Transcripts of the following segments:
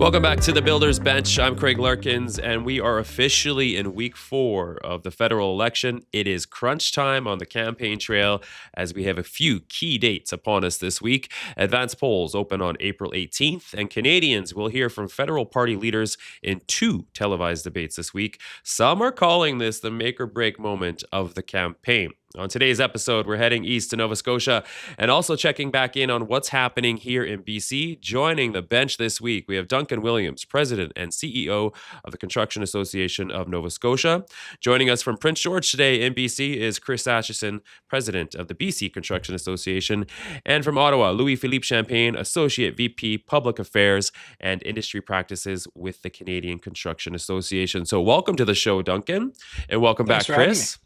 Welcome back to the Builders Bench. I'm Craig Larkins, and we are officially in week 4 of the federal election. It is crunch time on the campaign trail as we have a few key dates upon us this week. Advance polls open on April 18th, and Canadians will hear from federal party leaders in 2 televised debates this week. Some are calling this the make or break moment of the campaign. On today's episode, we're heading east to Nova Scotia and also checking back in on what's happening here in BC. Joining the bench this week, we have Duncan Williams, President and CEO of the Construction Association of Nova Scotia. Joining us from Prince George today in BC is Chris Atchison, President of the BC Construction Association. And from Ottawa, Louis-Philippe Champagne, Associate VP, Public Affairs and Industry Practices with the Canadian Construction Association. So welcome to the show, Duncan, and welcome back, Chris.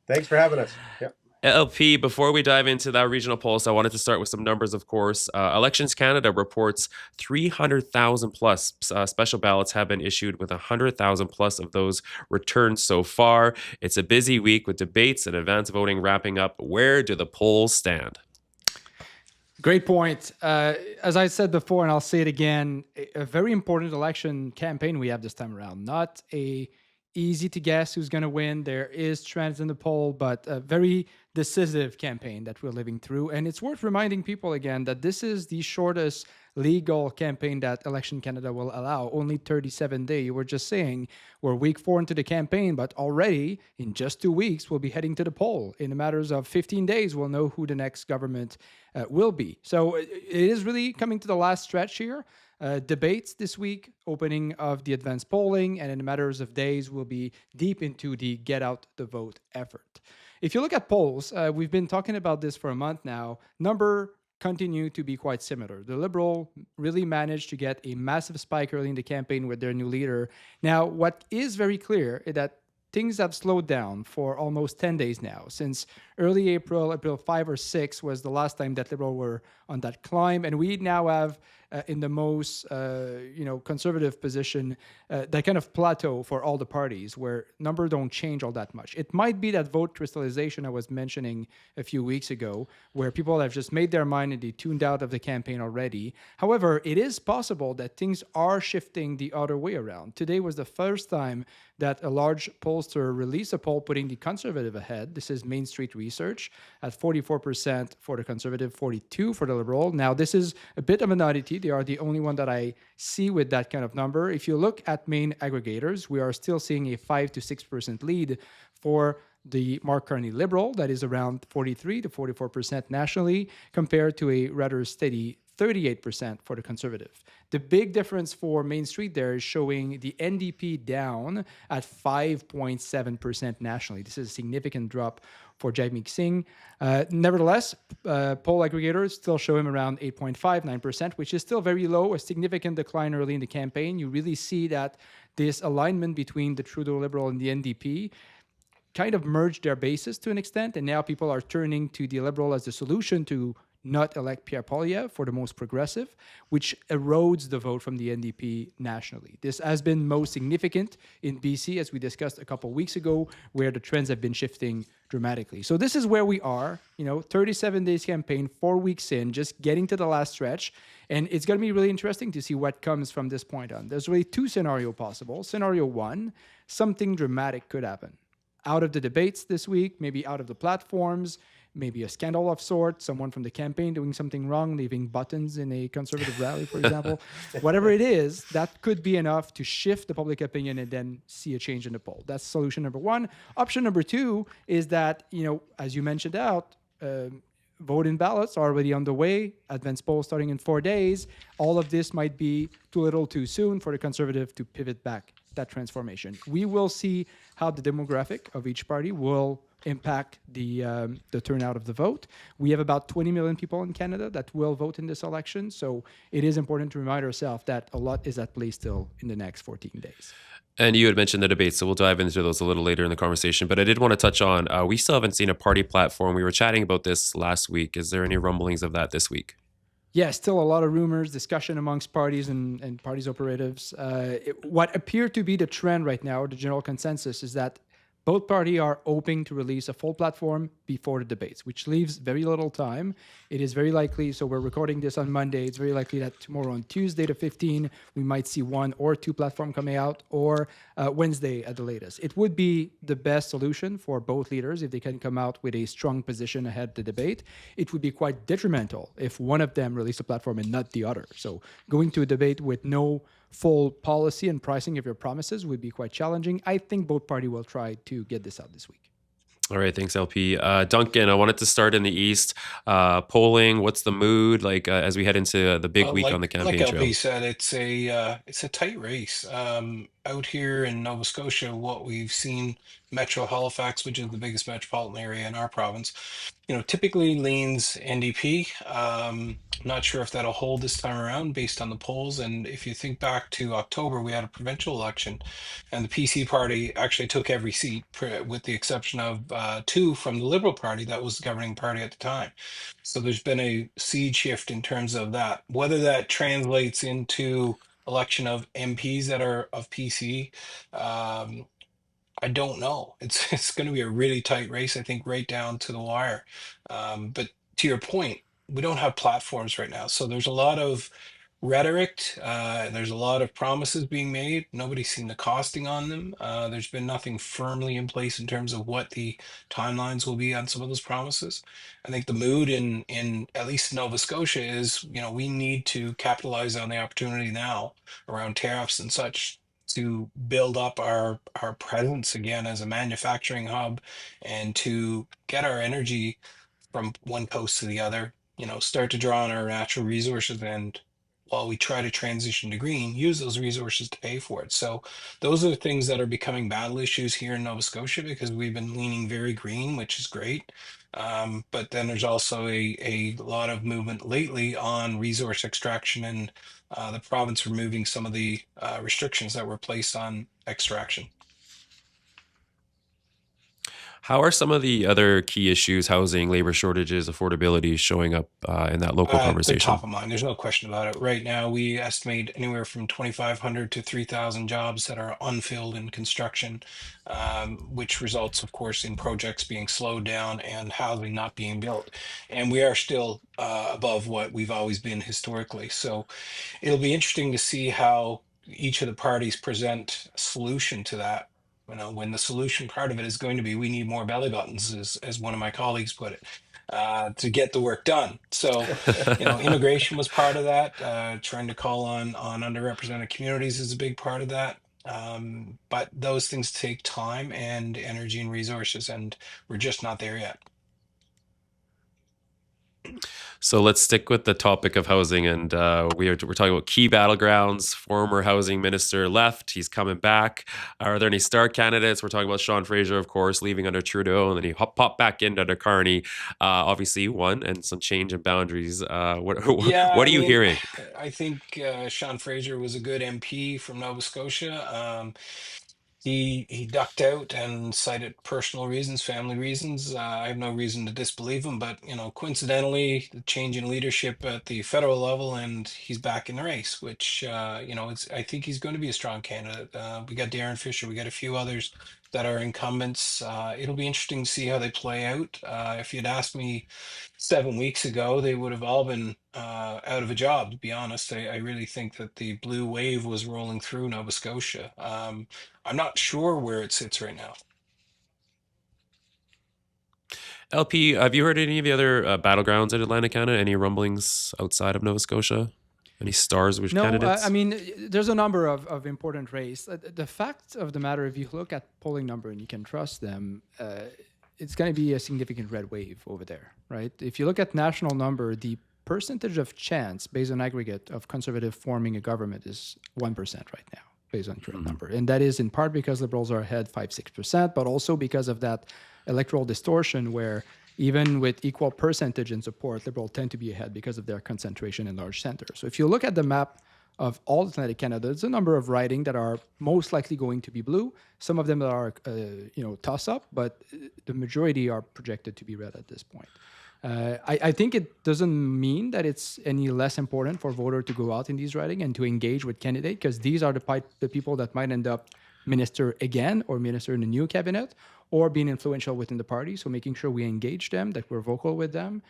Thanks for having us. Yep. LP, before we dive into that regional pulse, I wanted to start with some numbers, of course. Elections Canada reports 300,000 plus special ballots have been issued, with 100,000 plus of those returned so far. It's a busy week with debates and advance voting wrapping up. Where do the polls stand? Great point. As I said before, and I'll say it again, a very important election campaign we have this time around. Not a easy to guess who's going to win. There is trends in the poll, but a very decisive campaign that we're living through. And it's worth reminding people again that this is the shortest legal campaign that Election Canada will allow, only 37 days. You were just saying we're week 4 into the campaign, but already in just 2 weeks, we'll be heading to the poll. In a matters of 15 days, we'll know who the next government will be. So it is really coming to the last stretch here. Debates this week, opening of the advanced polling, and in matters of days, we'll be deep into the get out the vote effort. If you look at polls, we've been talking about this for a month now. Number continue to be quite similar. The Liberal really managed to get a massive spike early in the campaign with their new leader. Now, what is very clear is that things have slowed down for almost 10 days now. Since early April 5 or 6 was the last time that Liberal were on that climb. And we now have in the most conservative position, that kind of plateau for all the parties where numbers don't change all that much. It might be that vote crystallization I was mentioning a few weeks ago, where people have just made their mind and they tuned out of the campaign already. However, it is possible that things are shifting the other way around. Today was the first time that a large pollster released a poll putting the Conservative ahead. This is Main Street Research at 44% for the Conservative, 42% for the Liberal. Now, this is a bit of an oddity. They are the only one that I see with that kind of number. If you look at main aggregators, we are still seeing a 5 to 6% lead for the Mark Carney Liberal, that is around 43 to 44% nationally, compared to a rather steady 38% for the Conservative. The big difference for Main Street there is showing the NDP down at 5.7% nationally. This is a significant drop for Jagmeet Singh. Nevertheless, poll aggregators still show him around 8.5, 9%, which is still very low, a significant decline early in the campaign. You really see that this alignment between the Trudeau Liberal and the NDP kind of merged their bases to an extent, and now people are turning to the Liberal as the solution to not elect Pierre Poilievre for the most progressive, which erodes the vote from the NDP nationally. This has been most significant in BC, as we discussed a couple of weeks ago, where the trends have been shifting dramatically. So this is where we are, 37 days campaign, 4 weeks in, just getting to the last stretch. And it's going to be really interesting to see what comes from this point on. There's really 2 scenarios possible. Scenario 1, something dramatic could happen. Out of the debates this week, maybe out of the platforms, maybe a scandal of sorts, someone from the campaign doing something wrong, leaving buttons in a Conservative rally, for example. Whatever it is, that could be enough to shift the public opinion and then see a change in the poll. That's solution number 1. Option number 2 is that, as you mentioned out, vote-in ballots are already on the way, advance polls starting in 4 days. All of this might be too little too soon for the Conservative to pivot back that transformation. We will see how the demographic of each party will impact the turnout of the vote. We have about 20 million people in Canada that will vote in this election, so it is important to remind ourselves that a lot is at play still in the next 14 days. And you had mentioned the debates, so we'll dive into those a little later in the conversation. But I did want to touch on, we still haven't seen a party platform. We were chatting about this last week. Is there any rumblings of that this week? Yeah, still a lot of rumors, discussion amongst parties and parties operatives. What appear to be the trend right now, the general consensus, is that Both parties are hoping to release a full platform before the debates, which leaves very little time. It is very likely, so we're recording this on Monday, it's very likely that tomorrow on Tuesday the 15th, we might see one or two platforms coming out, or Wednesday at the latest. It would be the best solution for both leaders if they can come out with a strong position ahead of the debate. It would be quite detrimental if one of them released a platform and not the other. So going to a debate with no full policy and pricing of your promises would be quite challenging. I think both parties will try to get this out this week. All right, thanks, LP. Duncan, I wanted to start in the East. Polling, what's the mood like as we head into the big week on the Like campaign trail? LP said, it's a tight race. Out here in Nova Scotia, what we've seen, Metro Halifax, which is the biggest metropolitan area in our province, typically leans NDP. I'm not sure if that'll hold this time around based on the polls. And if you think back to October, we had a provincial election, and the PC party actually took every seat, with the exception of two from the Liberal Party, that was the governing party at the time. So there's been a seed shift in terms of that. Whether that translates into election of MPs that are of PC, I don't know. It's going to be a really tight race, I think, right down to the wire. But to your point, we don't have platforms right now, so there's a lot of rhetoric. There's a lot of promises being made. Nobody's seen the costing on them. There's been nothing firmly in place in terms of what the timelines will be on some of those promises. I think the mood in at least Nova Scotia is, we need to capitalize on the opportunity now around tariffs and such to build up our presence again as a manufacturing hub, and to get our energy from one coast to the other, start to draw on our natural resources, and while we try to transition to green, use those resources to pay for it. So those are the things that are becoming battle issues here in Nova Scotia, because we've been leaning very green, which is great. But then there's also a lot of movement lately on resource extraction, and the province removing some of the restrictions that were placed on extraction. How are some of the other key issues, housing, labor shortages, affordability, showing up in that local They're top conversation? of mind. There's no question about it. Right now, we estimate anywhere from 2,500 to 3,000 jobs that are unfilled in construction, which results, of course, in projects being slowed down and housing not being built. And we are still above what we've always been historically. So it'll be interesting to see how each of the parties present a solution to that. When the solution part of it is going to be, we need more belly buttons, as one of my colleagues put it, to get the work done. So, immigration was part of that. Trying to call on underrepresented communities is a big part of that. But those things take time and energy and resources, and we're just not there yet. So let's stick with the topic of housing, and we're talking about key battlegrounds. Former housing minister left; he's coming back. Are there any star candidates? We're talking about Sean Fraser, of course, leaving under Trudeau, and then he popped back in under Carney. Obviously, won, and some change in boundaries. Yeah, What I are you mean, hearing? I think Sean Fraser was a good MP from Nova Scotia. He ducked out and cited personal reasons, family reasons. I have no reason to disbelieve him, but coincidentally, the change in leadership at the federal level, and he's back in the race. Which I think he's going to be a strong candidate. We got Darren Fisher, we got a few others that are incumbents. It'll be interesting to see how they play out. If you'd asked me 7 weeks ago, they would have all been out of a job, to be honest. I really think that the blue wave was rolling through Nova Scotia. I'm not sure where it sits right now. LP, have you heard any of the other battlegrounds in Atlantic Canada? Any rumblings outside of Nova Scotia? Any stars with No, candidates? I mean, there's a number of important races. The fact of the matter, if you look at polling number and you can trust them, it's going to be a significant red wave over there, right? If you look at national number, the percentage of chance based on aggregate of Conservative forming a government is 1% right now, based on current number. And that is in part because Liberals are ahead 5-6%, but also because of that electoral distortion where even with equal percentage in support, Liberals tend to be ahead because of their concentration in large centers. So if you look at the map of all Atlantic Canada, there's a number of ridings that are most likely going to be blue. Some of them are, toss-up, but the majority are projected to be red at this point. I think it doesn't mean that it's any less important for voter to go out in these ridings and to engage with candidate, because these are the people that might end up minister again or minister in a new cabinet, or being influential within the party. So making sure we engage them, that we're vocal with them,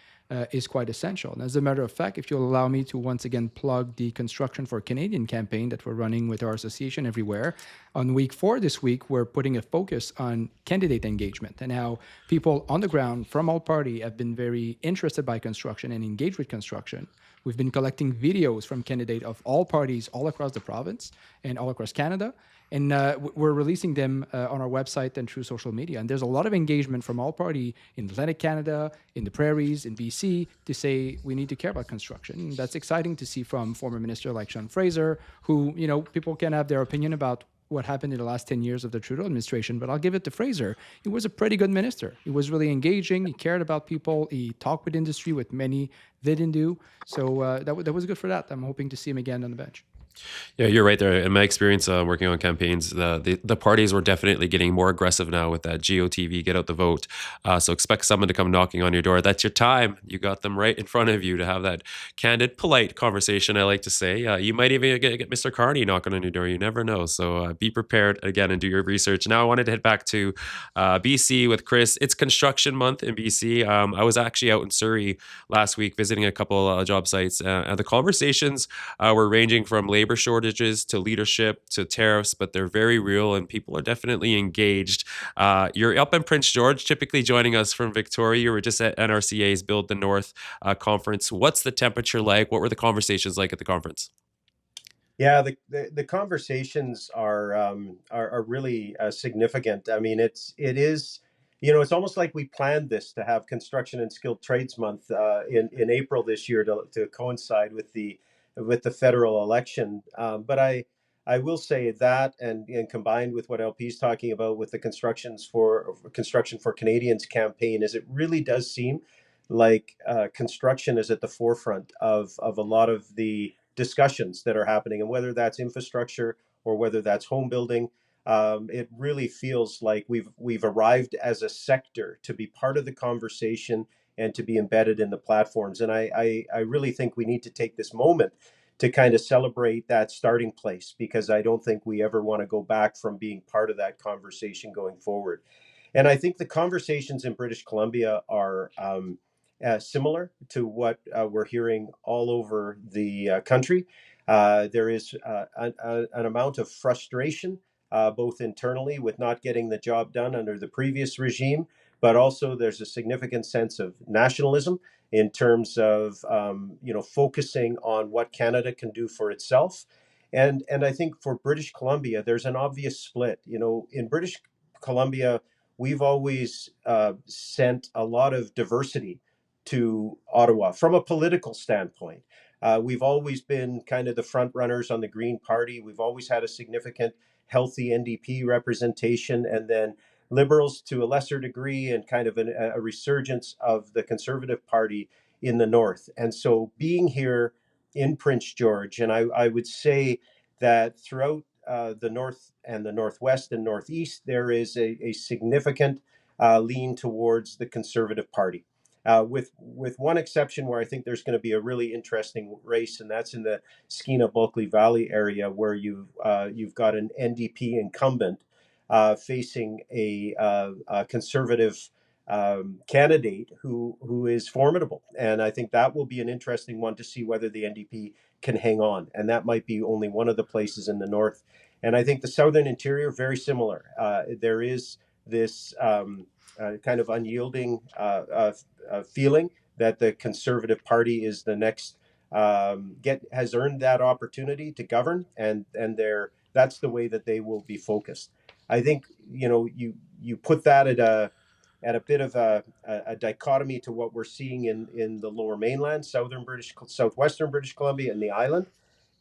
is quite essential. And as a matter of fact, if you'll allow me to once again plug the Construction for Canadian campaign that we're running with our association everywhere, on week 4 this week, we're putting a focus on candidate engagement and how people on the ground from all party have been very interested by construction and engaged with construction. We've been collecting videos from candidates of all parties all across the province and all across Canada. And we're releasing them on our website and through social media. And there's a lot of engagement from all party in Atlantic Canada, in the prairies, in BC, to say we need to care about construction. And that's exciting to see from former minister like Sean Fraser, who, people can have their opinion about what happened in the last 10 years of the Trudeau administration, but I'll give it to Fraser. He was a pretty good minister. He was really engaging. He cared about people. He talked with industry, with many didn't do. So that was good for that. I'm hoping to see him again on the bench. Yeah, you're right there. In my experience working on campaigns, the parties were definitely getting more aggressive now with that GOTV, get out the vote. So expect someone to come knocking on your door. That's your time. You got them right in front of you to have that candid, polite conversation, I like to say. You might even get Mr. Carney knocking on your door. You never know. So be prepared again and do your research. Now I wanted to head back to BC with Chris. It's construction month in BC. I was actually out in Surrey last week visiting a couple job sites. And the conversations were ranging from labor shortages to leadership to tariffs, but they're very real and people are definitely engaged. You're up in Prince George, typically joining us from Victoria. You were just at NRCA's Build the North conference. What's the temperature like? What were the conversations like at the conference? Yeah, the conversations are really significant. I mean, it is, it's almost like we planned this to have Construction and Skilled Trades Month in April this year to coincide with the federal election. But I will say that, and combined with what LP is talking about with the Construction for Canadians campaign, is it really does seem like construction is at the forefront of a lot of the discussions that are happening, and whether that's infrastructure or whether that's home building, it really feels like we've arrived as a sector to be part of the conversation and to be embedded in the platforms. And I really think we need to take this moment to kind of celebrate that starting place, because I don't think we ever want to go back from being part of that conversation going forward. And I think the conversations in British Columbia are similar to what we're hearing all over the country. There is an amount of frustration, both internally with not getting the job done under the previous regime, but also there's a significant sense of nationalism in terms of focusing on what Canada can do for itself. And I think for British Columbia, there's an obvious split. In British Columbia, we've always sent a lot of diversity to Ottawa from a political standpoint. We've always been kind of the front runners on the Green Party. We've always had a significant, healthy NDP representation, and then Liberals to a lesser degree, and kind of a resurgence of the Conservative Party in the North. And so being here in Prince George, and I would say that throughout the North and the Northwest and Northeast, there is a significant lean towards the Conservative Party. With one exception where I think there's going to be a really interesting race, and that's in the Skeena-Bulkley Valley area, where you've got an NDP incumbent facing a conservative candidate who is formidable. And I think that will be an interesting one to see whether the NDP can hang on. And that might be only one of the places in the north. And I think the southern interior, very similar. There is this kind of unyielding feeling that the Conservative Party is the next has earned that opportunity to govern, and that's the way that they will be focused. I think you put that at a bit of a dichotomy to what we're seeing in the Lower Mainland, southwestern British Columbia, and the island.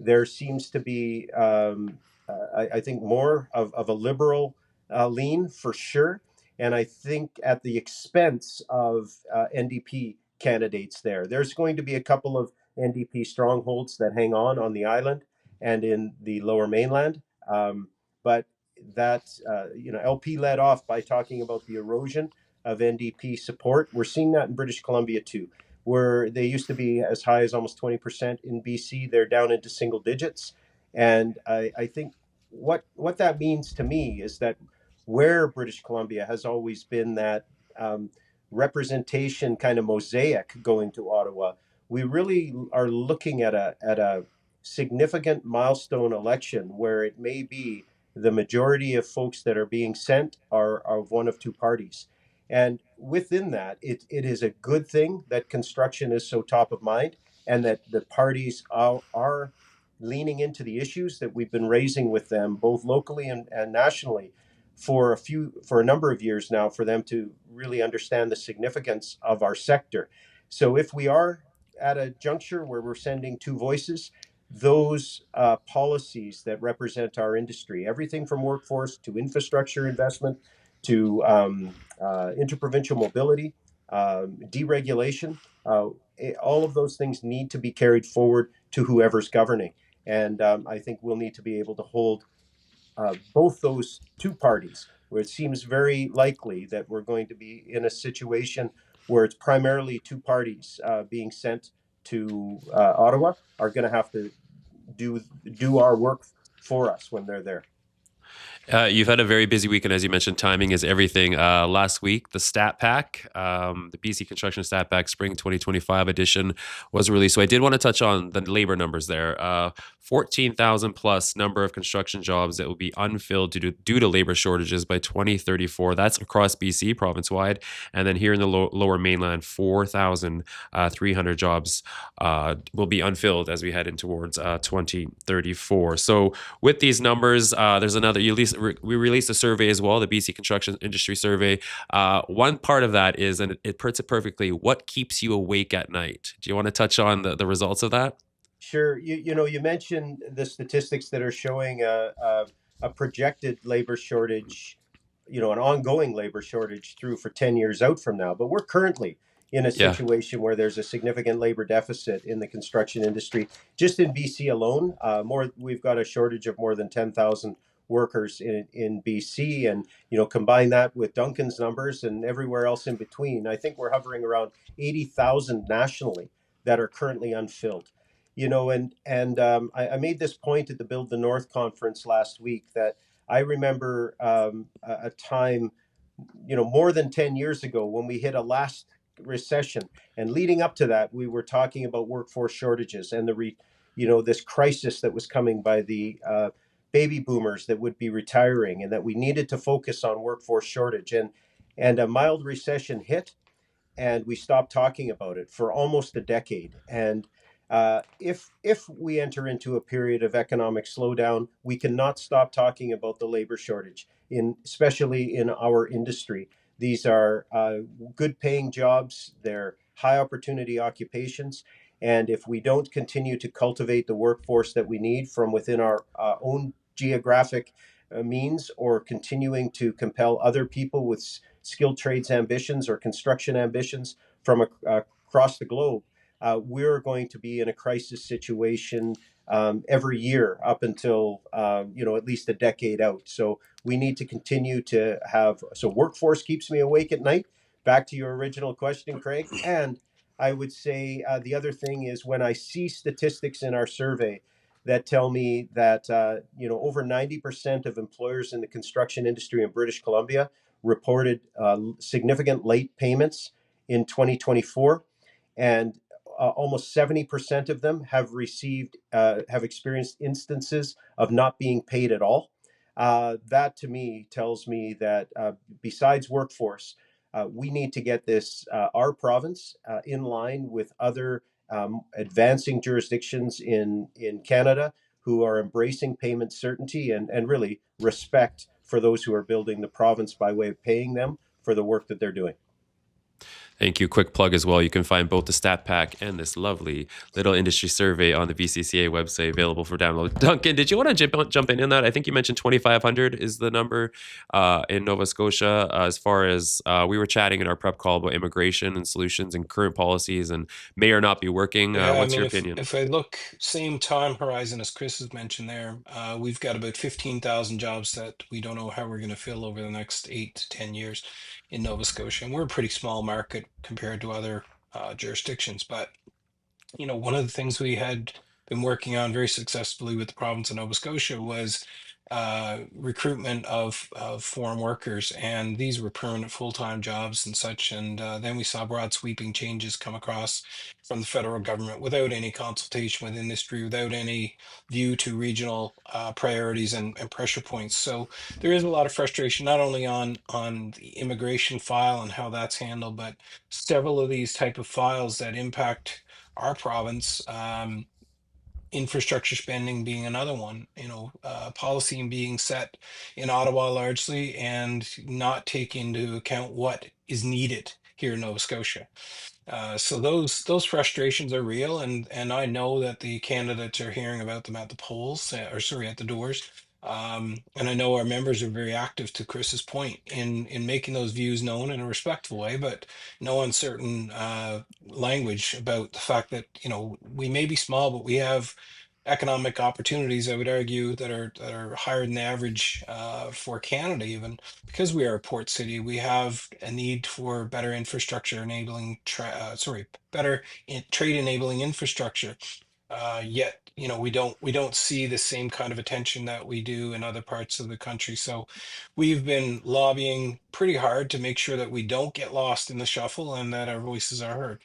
There seems to be, I think, more of a liberal lean for sure, and I think at the expense of NDP candidates there. There's going to be a couple of NDP strongholds that hang on the island and in the Lower Mainland, but that LP led off by talking about the erosion of NDP support. We're seeing that in British Columbia too, where they used to be as high as almost 20% in BC. They're down into single digits. And I think what that means to me is that where British Columbia has always been that um, representation kind of mosaic going to Ottawa, we really are looking at a significant milestone election where it may be the majority of folks that are being sent are of one of two parties. And within that, it is a good thing that construction is so top of mind and that the parties are leaning into the issues that we've been raising with them, both locally and nationally, for a number of years now, for them to really understand the significance of our sector. So if we are at a juncture where we're sending two voices, those policies that represent our industry, everything from workforce to infrastructure investment to interprovincial mobility, deregulation, all of those things need to be carried forward to whoever's governing. And I think we'll need to be able to hold both those two parties, where it seems very likely that we're going to be in a situation where it's primarily two parties being sent to Ottawa, are going to have to do our work for us when they're there. You've had a very busy weekend, as you mentioned. Timing is everything. Last week, the Stat Pack, the BC Construction Stat Pack Spring 2025 edition, was released. So I did want to touch on the labor numbers there. 14,000 plus number of construction jobs that will be unfilled due to labor shortages by 2034. That's across BC, province wide. And then here in the lower mainland, 4,300 jobs will be unfilled as we head in towards 2034. So with these numbers, there's another. We released a survey as well, the BC Construction Industry Survey. One part of that is, and it puts it perfectly, what keeps you awake at night? Do you want to touch on the results of that? Sure. You mentioned the statistics that are showing a projected labor shortage, an ongoing labor shortage through for 10 years out from now. But we're currently in a Yeah. situation where there's a significant labor deficit in the construction industry. Just in BC alone, we've got a shortage of more than 10,000 workers in BC. And, combine that with Duncan's numbers and everywhere else in between, I think we're hovering around 80,000 nationally that are currently unfilled. I made this point at the Build the North conference last week that I remember a time, more than 10 years ago when we hit a last recession, and leading up to that, we were talking about workforce shortages and this crisis that was coming by the baby boomers that would be retiring, and that we needed to focus on workforce shortage, and a mild recession hit, and we stopped talking about it for almost a decade. And if we enter into a period of economic slowdown, we cannot stop talking about the labor shortage, especially in our industry. These are good paying jobs, they're high opportunity occupations. And if we don't continue to cultivate the workforce that we need from within our own geographic means, or continuing to compel other people with skilled trades ambitions or construction ambitions from across the globe, we're going to be in a crisis situation every year up until at least a decade out. So we need to continue to have. So workforce keeps me awake at night. Back to your original question, Craig. And I would say the other thing is when I see statistics in our survey that tell me that over 90% of employers in the construction industry in British Columbia reported significant late payments in 2024, and almost 70% of them have experienced instances of not being paid at all. That to me tells me that besides workforce, we need to get our province in line with other advancing jurisdictions in Canada who are embracing payment certainty and really respect for those who are building the province by way of paying them for the work that they're doing. Thank you. Quick plug as well. You can find both the Stat Pack and this lovely little industry survey on the BCCA website, available for download. Duncan, did you want to jump in that? I think you mentioned 2,500 is the number in Nova Scotia. As far as we were chatting in our prep call about immigration and solutions and current policies, and may or not be working. Yeah, I What's mean, your if opinion? if I look same time horizon as Chris has mentioned there, we've got about 15,000 jobs that we don't know how we're going to fill over the next 8 to 10 years in Nova Scotia, and we're a pretty small market compared to other jurisdictions. But one of the things we had been working on very successfully with the province of Nova Scotia was recruitment of foreign workers, and these were permanent full-time jobs and such. And then we saw broad sweeping changes come across from the federal government without any consultation with industry, without any view to regional priorities and pressure points. So there is a lot of frustration, not only on the immigration file and how that's handled, but several of these type of files that impact our province. Infrastructure spending being another one, policy being set in Ottawa largely and not take into account what is needed here in Nova Scotia. So those frustrations are real, and I know that the candidates are hearing about them at the polls, or sorry, at the doors. And I know our members are very active, to Chris's point, in making those views known in a respectful way, but no uncertain language about the fact that we may be small, but we have economic opportunities, I would argue, that are higher than average for Canada, even because we are a port city. We have a need for better infrastructure enabling, better trade enabling infrastructure. Yet, we don't see the same kind of attention that we do in other parts of the country. So, we've been lobbying pretty hard to make sure that we don't get lost in the shuffle and that our voices are heard.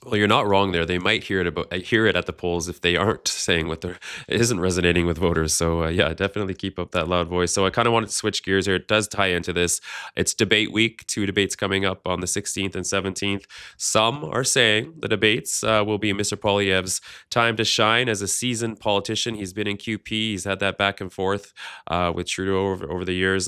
Well, you're not wrong there. They might hear it at the polls if they aren't saying what they're it isn't resonating with voters. So yeah, definitely keep up that loud voice. So I kind of wanted to switch gears here. It does tie into this. It's debate week. Two debates coming up on the 16th and 17th. Some are saying the debates will be Mr. Poilievre's time to shine as a seasoned politician. He's been in QP. He's had that back and forth with Trudeau over the years.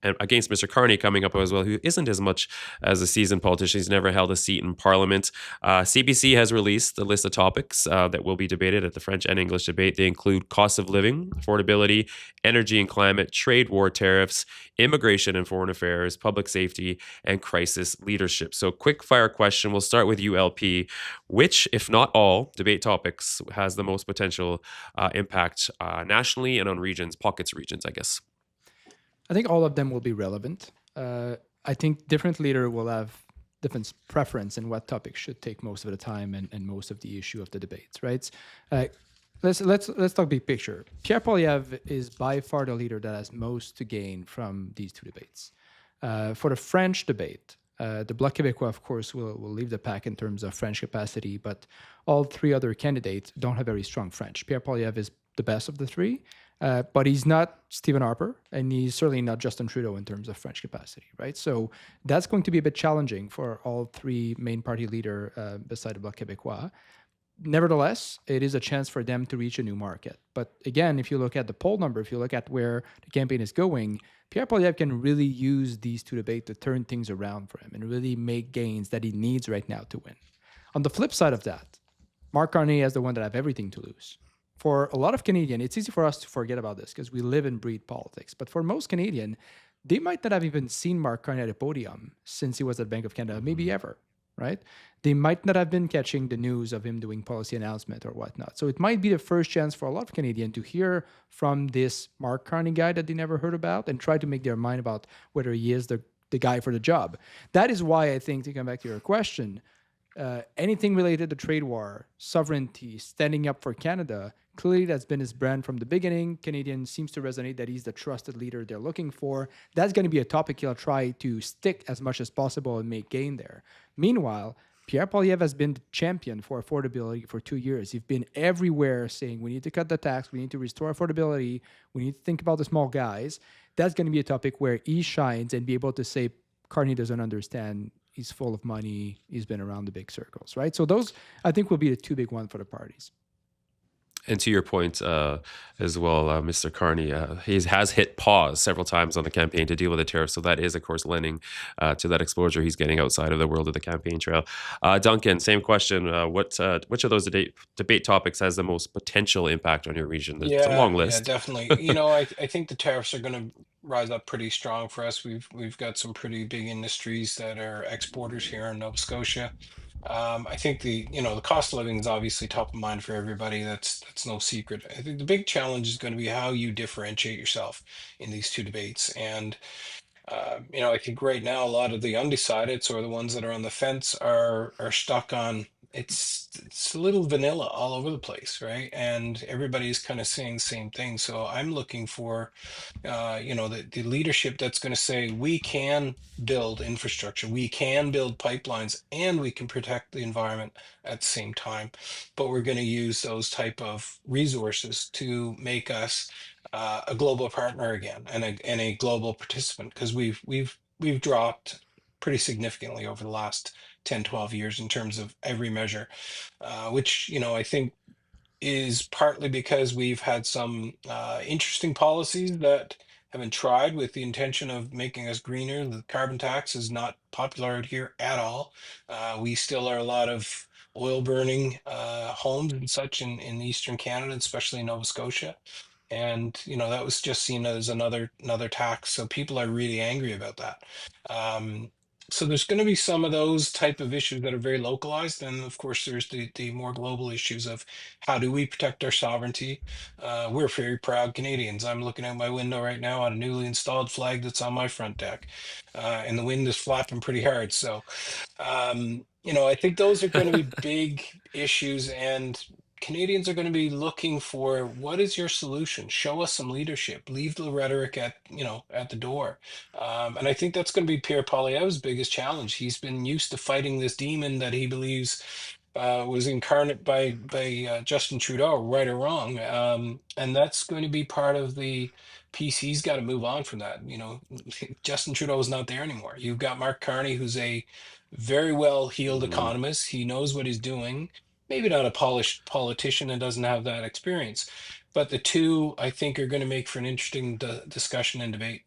And against Mr. Carney coming up as well, who isn't as much as a seasoned politician. He's never held a seat in Parliament. CBC has released a list of topics that will be debated at the French and English debate. They include cost of living, affordability, energy and climate, trade war tariffs, immigration and foreign affairs, public safety, and crisis leadership. So, quick fire question. We'll start with you, LP. Which, if not all, debate topics has the most potential impact nationally and on pockets regions, I guess? I think all of them will be relevant. I think different leader will have different preference in what topics should take most of the time and most of the issue of the debates, right? Let's talk big picture. Pierre Poilievre is by far the leader that has most to gain from these two debates. For the French debate, the Bloc Québécois, of course, will leave the pack in terms of French capacity, but all three other candidates don't have very strong French. Pierre Poilievre is the best of the three. But he's not Stephen Harper, and he's certainly not Justin Trudeau in terms of French capacity, right? So that's going to be a bit challenging for all three main party leader beside the Bloc Québécois. Nevertheless, it is a chance for them to reach a new market. But again, if you look at the poll number, if you look at where the campaign is going, Pierre Poilievre can really use these two debates to turn things around for him and really make gains that he needs right now to win. On the flip side of that, Mark Carney is the one that have everything to lose. For a lot of Canadians, it's easy for us to forget about this because we live and breathe politics. But for most Canadians, they might not have even seen Mark Carney at a podium since he was at Bank of Canada, maybe ever, right? They might not have been catching the news of him doing policy announcement or whatnot. So it might be the first chance for a lot of Canadians to hear from this Mark Carney guy that they never heard about and try to make their mind about whether he is the guy for the job. That is why I think, to come back to your question, anything related to trade war, sovereignty, standing up for Canada, clearly that's been his brand from the beginning. Canadian seems to resonate that he's the trusted leader they're looking for. That's going to be a topic he'll try to stick as much as possible and make gain there. Meanwhile, Pierre Poilievre has been the champion for affordability for 2 years. He's been everywhere saying we need to cut the tax, we need to restore affordability, we need to think about the small guys. That's going to be a topic where he shines and be able to say Carney doesn't understand. He's full of money. He's been around the big circles, right? So those, I think, will be the two big ones for the parties. And to your point as well, Mr. Carney, he has hit pause several times on the campaign to deal with the tariffs. So that is, of course, lending to that exposure he's getting outside of the world of the campaign trail. Duncan, same question. Which of those debate topics has the most potential impact on your region? It's a long Yeah, list. definitely. I think the tariffs are going to rise up pretty strong for us. We've got some pretty big industries that are exporters here in Nova Scotia. I think the cost of living is obviously top of mind for everybody. That's no secret. I think the big challenge is going to be how you differentiate yourself in these two debates. And I think right now a lot of the undecideds or the ones that are on the fence are stuck on it's a little vanilla all over the place, right? And everybody's kind of saying the same thing. So I'm looking for the leadership that's going to say we can build infrastructure, we can build pipelines, and we can protect the environment at the same time. But we're going to use those type of resources to make us a global partner again and a global participant because we've dropped pretty significantly over the last 10, 12 years in terms of every measure, which I think is partly because we've had some interesting policies that have been tried with the intention of making us greener. The carbon tax is not popular out here at all. We still are a lot of oil burning homes and such in Eastern Canada, especially in Nova Scotia. And that was just seen as another tax. So people are really angry about that. So there's going to be some of those type of issues that are very localized, and of course there's the more global issues of how do we protect our sovereignty? We're very proud Canadians. I'm looking out my window right now at a newly installed flag that's on my front deck, and the wind is flapping pretty hard. So, I think those are going to be big issues, and Canadians are going to be looking for what is your solution? Show us some leadership. Leave the rhetoric at the door. And I think that's going to be Pierre Poilievre's biggest challenge. He's been used to fighting this demon that he believes was incarnate by Justin Trudeau, right or wrong, and that's going to be part of the piece. He's got to move on from that. Justin Trudeau is not there anymore. You've got Mark Carney, who's a very well-heeled Mhm. economist. He knows what he's doing. Maybe not a polished politician and doesn't have that experience, but the two, I think, are going to make for an interesting discussion and debate.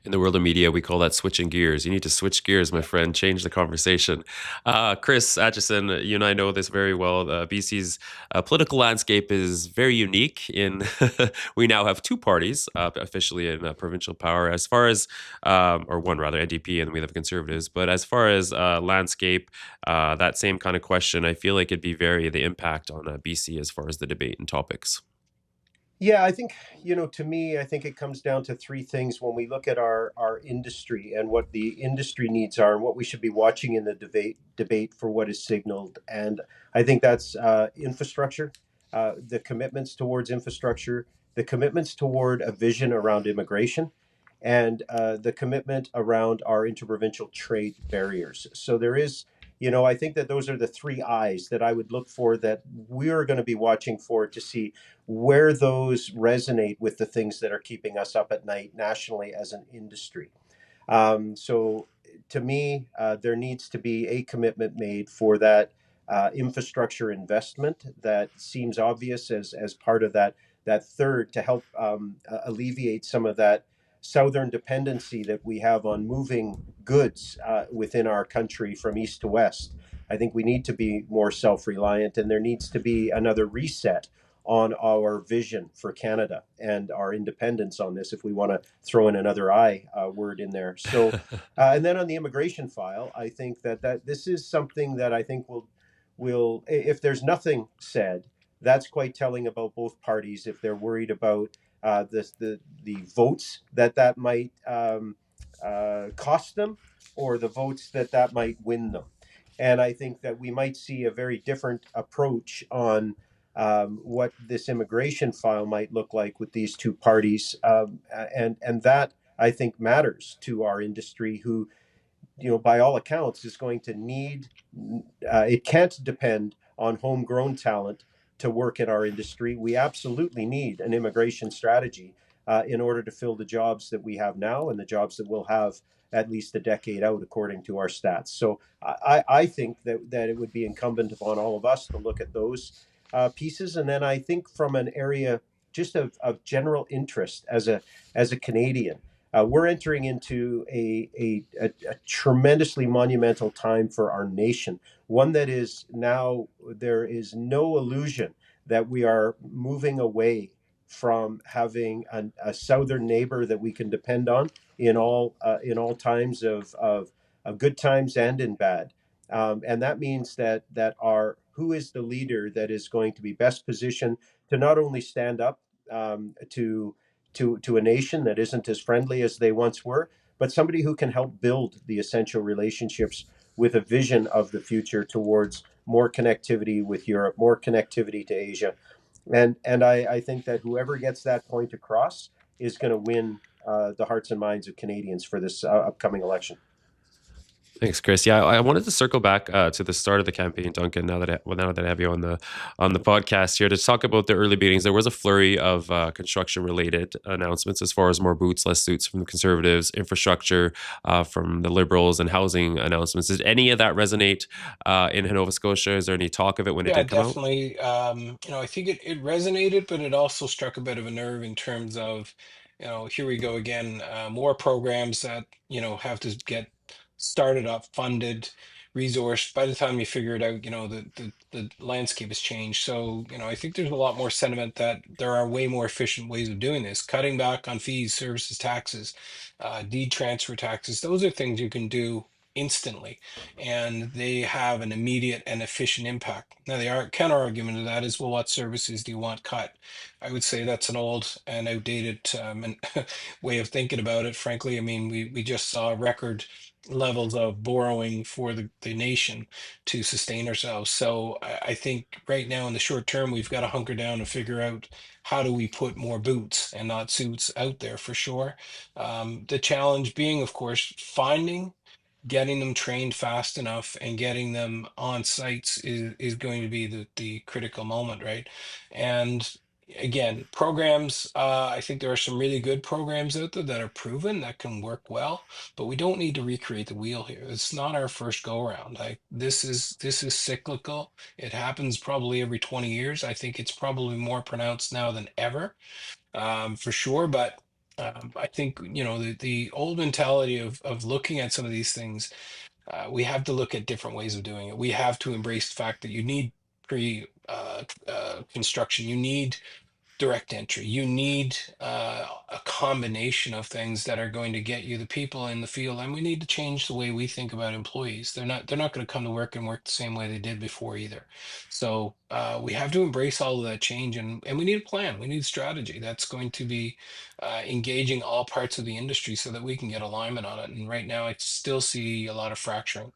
In the world of media, we call that switching gears. You need to switch gears, my friend, change the conversation. Chris Atchison, you and I know this very well. BC's political landscape is very unique in we now have two parties officially in provincial power as far as, or one rather, NDP, and we have Conservatives. But as far as landscape, that same kind of question, I feel like it'd be very the impact on BC as far as the debate and topics. Yeah, I think, to me, I think it comes down to three things when we look at our industry and what the industry needs are and what we should be watching in the debate for what is signaled. And I think that's infrastructure, the commitments towards infrastructure, the commitments toward a vision around immigration, and the commitment around our interprovincial trade barriers. So there is, I think that those are the three eyes that I would look for that we're going to be watching for to see where those resonate with the things that are keeping us up at night nationally as an industry. So to me, there needs to be a commitment made for that infrastructure investment that seems obvious as part of that third to help alleviate some of that southern dependency that we have on moving goods within our country from east to west. I think we need to be more self-reliant, and there needs to be another reset on our vision for Canada and our independence on this, if we want to throw in another I word in there. So, and then on the immigration file, I think that this is something that I think will if there's nothing said, that's quite telling about both parties if they're worried about the votes that might cost them, or the votes that might win them. And I think that we might see a very different approach on what this immigration file might look like with these two parties, and that I think matters to our industry, who, by all accounts, is going to need. It can't depend on homegrown talent to work in our industry. We absolutely need an immigration strategy in order to fill the jobs that we have now and the jobs that we'll have at least a decade out, according to our stats. So I think that it would be incumbent upon all of us to look at those pieces. And then I think from an area just of general interest as a Canadian, we're entering into a tremendously monumental time for our nation, one that is now, there is no illusion that we are moving away from having a southern neighbor that we can depend on in all times of good times and in bad. And that means that our who is the leader that is going to be best positioned to not only stand up to a nation that isn't as friendly as they once were, but somebody who can help build the essential relationships with a vision of the future towards more connectivity with Europe, more connectivity to Asia. And I think that whoever gets that point across is going to win the hearts and minds of Canadians for this upcoming election. Thanks, Chris. Yeah, I wanted to circle back to the start of the campaign, Duncan. Now that I have you on the podcast here to talk about the early meetings, there was a flurry of construction related announcements as far as more boots, less suits from the Conservatives, infrastructure from the Liberals, and housing announcements. Did any of that resonate in Nova Scotia? Is there any talk of it when it Yeah, did come out? definitely. I think it resonated, but it also struck a bit of a nerve in terms of, here we go again, more programs that, have to get started up, funded, resourced. By the time you figure it out, the landscape has changed. So, I think there's a lot more sentiment that there are way more efficient ways of doing this. Cutting back on fees, services, taxes, deed transfer taxes. Those are things you can do instantly, and they have an immediate and efficient impact. Now, the counter argument to that is, well, what services do you want cut? I would say that's an old and outdated way of thinking about it. Frankly, I mean, we just saw record levels of borrowing for the nation to sustain ourselves. So I think right now in the short term, we've got to hunker down and figure out how do we put more boots and not suits out there for sure. The challenge being, of course, finding getting them trained fast enough and getting them on sites is going to be the critical moment, right? And again, programs, I think there are some really good programs out there that are proven that can work well, but we don't need to recreate the wheel here. It's not our first go around. Like this is cyclical. It happens probably every 20 years. I think it's probably more pronounced now than ever, for sure. But I think the old mentality of looking at some of these things, we have to look at different ways of doing it. We have to embrace the fact that you need pre construction, you need direct entry, you need a combination of things that are going to get you the people in the field, and we need to change the way we think about employees. They're not going to come to work and work the same way they did before either. So we have to embrace all of that change, and we need a plan. We need a strategy that's going to be engaging all parts of the industry so that we can get alignment on it. And right now, I still see a lot of fracturing.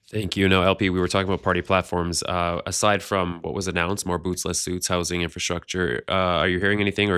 Thank you. No, LP, we were talking about party platforms. Aside from what was announced, more boots, less suits, housing, infrastructure, are you hearing anything,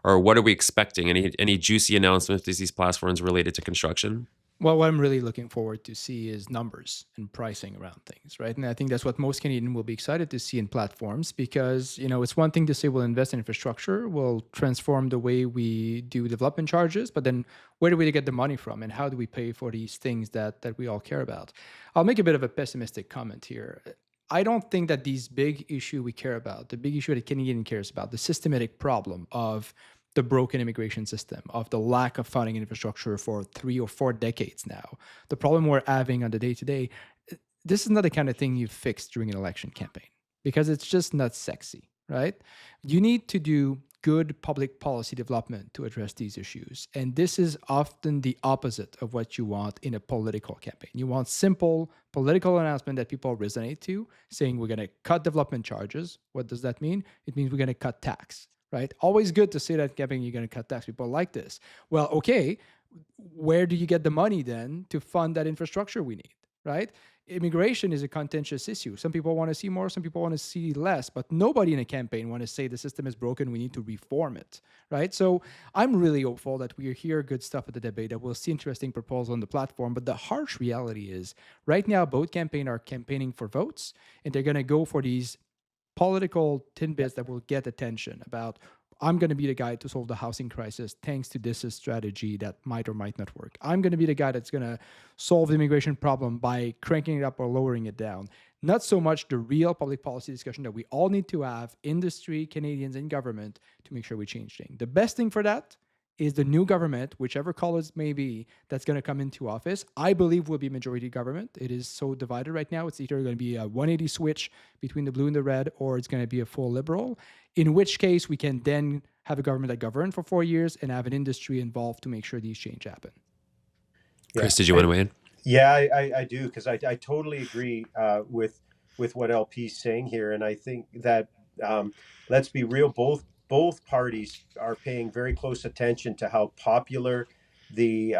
or what are we expecting? Any juicy announcements with these platforms related to construction? Well, what I'm really looking forward to see is numbers and pricing around things, right? And I think that's what most Canadians will be excited to see in platforms because, it's one thing to say we'll invest in infrastructure, we'll transform the way we do development charges, but then where do we get the money from and how do we pay for these things that we all care about? I'll make a bit of a pessimistic comment here. I don't think that these big issue we care about, the big issue that Canadian cares about, the systematic problem of the broken immigration system, of the lack of funding infrastructure for 3 or 4 decades now, the problem we're having on the day to day, this is not the kind of thing you fix during an election campaign because it's just not sexy, right? You need to do good public policy development to address these issues. And this is often the opposite of what you want in a political campaign. You want simple political announcement that people resonate to, saying we're going to cut development charges. What does that mean? It means we're going to cut tax, right? Always good to say that campaign you're going to cut tax. People like this. Well, okay, where do you get the money then to fund that infrastructure we need, right? Immigration is a contentious issue. Some people want to see more, some people want to see less, but nobody in a campaign want to say the system is broken, we need to reform it, right? So I'm really hopeful that we hear good stuff at the debate, that we'll see interesting proposals on the platform. But the harsh reality is right now, both campaigns are campaigning for votes, and they're going to go for these political tidbits that will get attention about I'm going to be the guy to solve the housing crisis thanks to this strategy that might or might not work. I'm going to be the guy that's going to solve the immigration problem by cranking it up or lowering it down. Not so much the real public policy discussion that we all need to have, industry, Canadians, and government, to make sure we change things. The best thing for that is the new government, whichever color it may be, that's going to come into office. I believe will be majority government. It is so divided right now. It's either going to be a 180 switch between the blue and the red, or it's going to be a full liberal, in which case we can then have a government that govern for 4 years and have an industry involved to make sure these change happen. Yeah. Chris, did you want to weigh in? Yeah, I do, because I totally agree with what LP's saying here, and I think that let's be real, both parties are paying very close attention to how popular the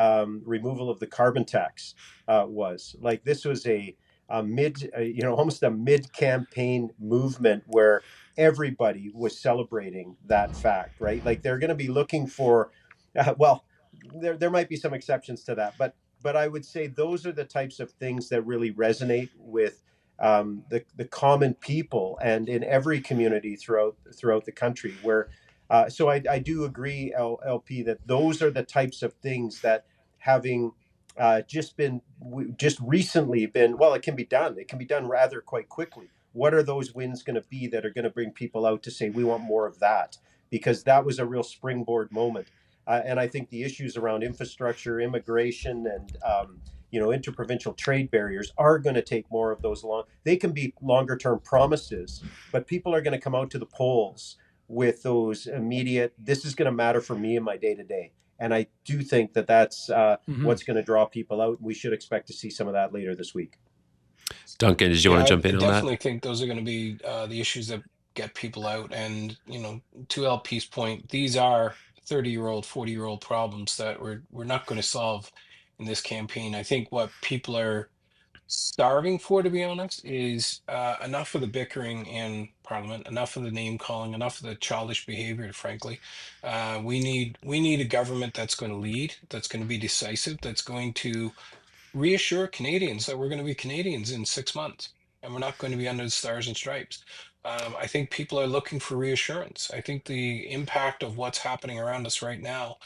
removal of the carbon tax was. Like, this was a almost a mid-campaign movement where everybody was celebrating that fact, right? Like, they're going to be looking for, well, there might be some exceptions to that, but I would say those are the types of things that really resonate with the common people and in every community throughout the country. Where so I do agree, LP, that those are the types of things that, having just recently been, well, it can be done. It can be done rather quite quickly. What are those wins going to be that are going to bring people out to say we want more of that? Because that was a real springboard moment. And I think the issues around infrastructure, immigration, and interprovincial trade barriers are going to take more of those they can be longer term promises, but people are going to come out to the polls with those immediate, this is going to matter for me in my day to day. And I do think that that's what's going to draw people out. We should expect to see some of that later this week. Duncan, did you want to jump I in on that? definitely think those are going to be the issues that get people out. And, to LP's point, these are 30-year-old, 40-year-old problems that we're not going to solve in this campaign. I think what people are starving for, to be honest, is enough of the bickering in Parliament, enough of the name calling, enough of the childish behavior. Frankly, we need a government that's going to lead, that's going to be decisive, that's going to reassure Canadians that we're going to be Canadians in 6 months and we're not going to be under the stars and stripes. I think people are looking for reassurance. I think the impact of what's happening around us right now,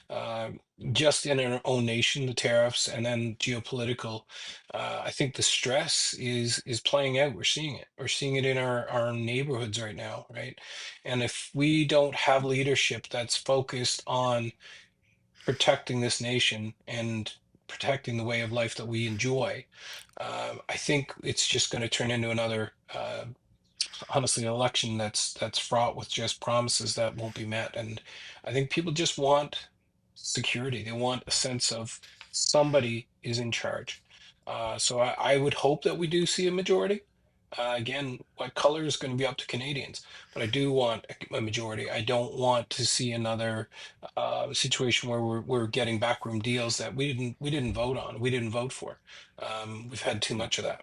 uh, just in our own nation, the tariffs, and then geopolitical, I think the stress is playing out. We're seeing it. We're seeing it in our neighborhoods right now, right? And if we don't have leadership that's focused on protecting this nation and protecting the way of life that we enjoy, I think it's just going to turn into another, honestly, an election that's fraught with just promises that won't be met. And I think people just want security. They want a sense of somebody is in charge. So I would hope that we do see a majority. Again, what color is going to be up to Canadians, but I do want a majority. I don't want to see another situation where we're getting backroom deals that we didn't vote on, we didn't vote for. We've had too much of that.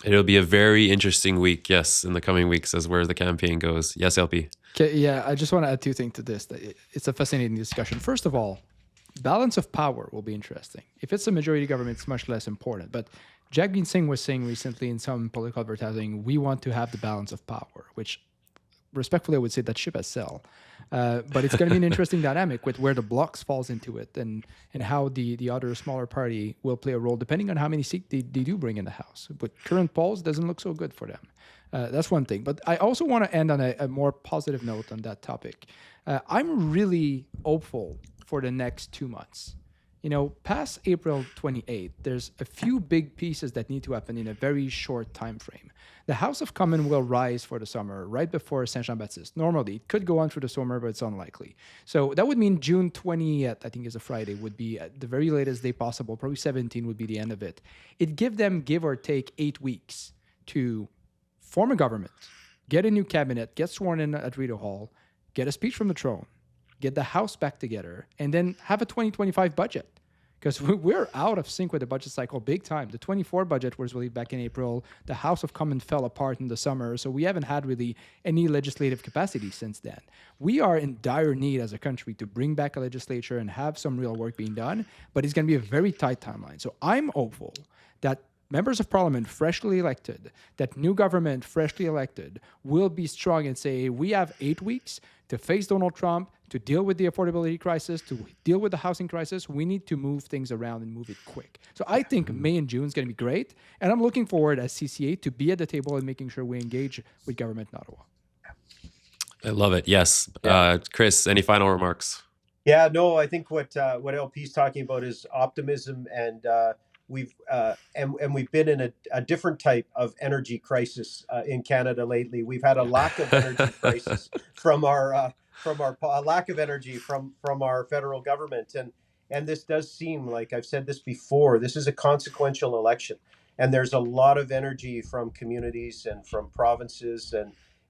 It'll be a very interesting week, yes, in the coming weeks as where the campaign goes. Yes, LP. Okay, yeah, I just want to add two things to this. It's a fascinating discussion. First of all, balance of power will be interesting. If it's a majority government, it's much less important. But Jagmeet Singh was saying recently in some political advertising, we want to have the balance of power, which respectfully I would say that ship has sailed. But it's going to be an interesting dynamic with where the blocks falls into it and how the other smaller party will play a role depending on how many seats they do bring in the House. But current polls doesn't look so good for them. That's one thing. But I also want to end on a more positive note on that topic. I'm really hopeful for the next 2 months. Past April 28th, there's a few big pieces that need to happen in a very short time frame. The House of Commons will rise for the summer right before Saint Jean-Baptiste. Normally, it could go on through the summer, but it's unlikely. So that would mean June 20th, I think is a Friday, would be at the very latest day possible. Probably 17 would be the end of it. It give them, give or take, 8 weeks to form a government, get a new cabinet, get sworn in at Rideau Hall, get a speech from the throne, get the House back together, and then have a 2025 budget. Because we're out of sync with the budget cycle big time. The 24 budget was released back in April. The House of Commons fell apart in the summer. So we haven't had really any legislative capacity since then. We are in dire need as a country to bring back a legislature and have some real work being done. But it's going to be a very tight timeline. So I'm hopeful that members of parliament freshly elected, that new government freshly elected, will be strong and say, we have 8 weeks to face Donald Trump, to deal with the affordability crisis, to deal with the housing crisis. We need to move things around and move it quick. So I think May and June is going to be great. And I'm looking forward as CCA to be at the table and making sure we engage with government in Ottawa. I love it. Yes. Chris, any final remarks? Yeah, no, I think what LP is talking about is optimism, and we've been in a different type of energy crisis in Canada lately. We've had a lack of energy crisis from our lack of energy from our federal government, and this does seem like, I've said this before, this is a consequential election, and there's a lot of energy from communities and from provinces,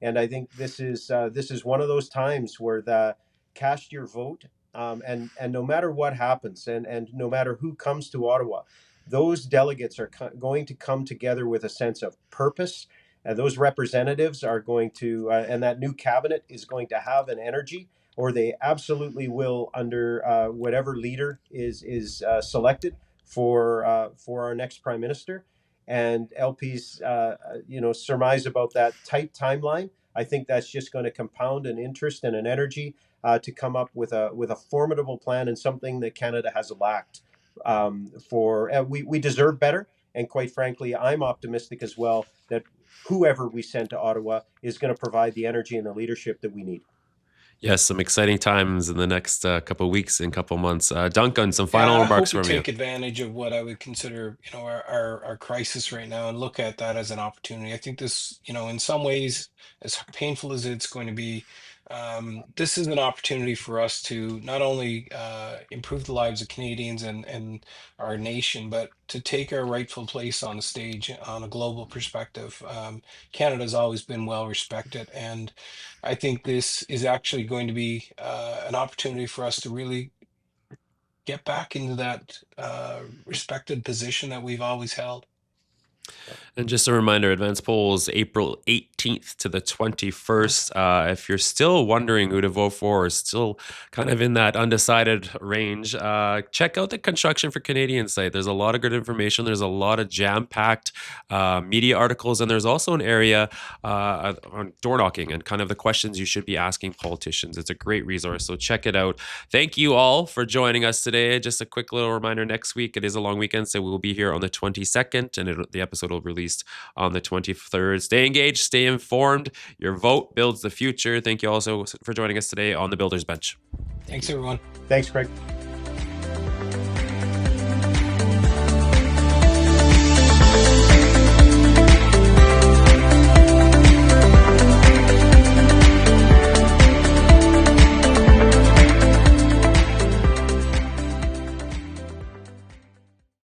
and I think this is one of those times where the cast your vote and no matter what happens, and no matter who comes to Ottawa, those delegates are going to come together with a sense of purpose. And those representatives are going to, and that new cabinet is going to have an energy, or they absolutely will, under whatever leader is selected for our next prime minister. And LP's, surmise about that tight timeline, I think that's just going to compound an interest and an energy to come up with a formidable plan, and something that Canada has lacked. We deserve better, and quite frankly, I'm optimistic as well that whoever we send to Ottawa is going to provide the energy and the leadership that we need. Yes, some exciting times in the next couple of weeks and couple of months. Duncan, some Yeah, final I hope remarks we from you. take advantage of what I would consider, our crisis right now, and look at that as an opportunity. I think this, in some ways, as painful as it's going to be, this is an opportunity for us to not only improve the lives of Canadians and our nation, but to take our rightful place on the stage on a global perspective. Canada's always been well respected, and I think this is actually going to be an opportunity for us to really get back into that respected position that we've always held. And just a reminder, advance polls April 18th to the 21st. If you're still wondering who to vote for, or still kind of in that undecided range, check out the Construction for Canadians site. There's a lot of good information. There's a lot of jam-packed media articles, and there's also an area on door knocking and kind of the questions you should be asking politicians. It's a great resource, so check it out. Thank you all for joining us today. Just a quick little reminder, next week, it is a long weekend, so we will be here on the 22nd, and the episode will be released on the 23rd. Stay engaged, stay informed. Your vote builds the future. Thank you also for joining us today on the Builders Bench. Thanks, everyone. Thanks, Craig.